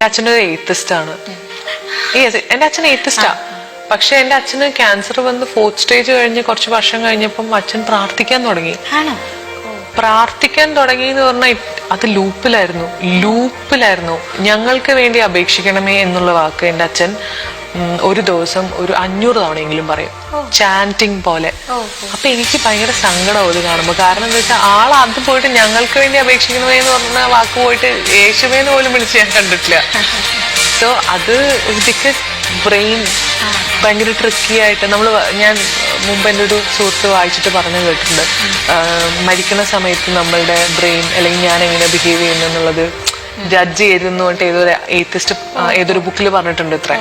അച്ഛനൊരു എയ്ത്തിസ്റ്റ് ആണ്. എന്റെ അച്ഛൻ എയ്ത്തിസ്റ്റാ. പക്ഷെ എന്റെ അച്ഛന് ക്യാൻസർ വന്ന് 4th സ്റ്റേജ് കഴിഞ്ഞ് കുറച്ച് വർഷം കഴിഞ്ഞപ്പം അച്ഛൻ പ്രാർത്ഥിക്കാൻ തുടങ്ങി. പ്രാർത്ഥിക്കാൻ തുടങ്ങി എന്ന് പറഞ്ഞാൽ അത് ലൂപ്പിലായിരുന്നു. ഞങ്ങൾക്ക് വേണ്ടി അപേക്ഷിക്കണമേ എന്നുള്ള വാക്ക് എന്റെ അച്ഛൻ ഒരു ദിവസം ഒരു 500 തവണയെങ്കിലും പറയും, ചാന്റിങ് പോലെ. അപ്പൊ എനിക്ക് ഭയങ്കര സങ്കടം അത് കാണുമ്പോൾ. കാരണം എന്താ വെച്ചാൽ അത് പോയിട്ട് ഞങ്ങൾക്ക് വേണ്ടി അപേക്ഷിക്കണമേ എന്ന് പറഞ്ഞ വാക്ക് പോയിട്ട് യേശുവേന്ന് പോലും വിളിച്ച് ഞാൻ കണ്ടിട്ടില്ല. സോ അത് ബിക്കോസ് ബ്രെയിൻ ഭയങ്കര ട്രിക്കി ആയിട്ട് ഞാൻ മുമ്പ് എൻ്റെ ഒരു സുഹൃത്ത് വായിച്ചിട്ട് പറഞ്ഞു കേട്ടിട്ടുണ്ട്, മരിക്കുന്ന സമയത്ത് നമ്മളുടെ ബ്രെയിൻ അല്ലെങ്കിൽ ഞാൻ എങ്ങനെ ബിഹേവ് ചെയ്യുന്നു എന്നുള്ളത് ജഡ്ജ് ചെയ്തെന്ന് പറഞ്ഞിട്ട് ഏതൊരു ബുക്കിൽ പറഞ്ഞിട്ടുണ്ട് ഇത്ര.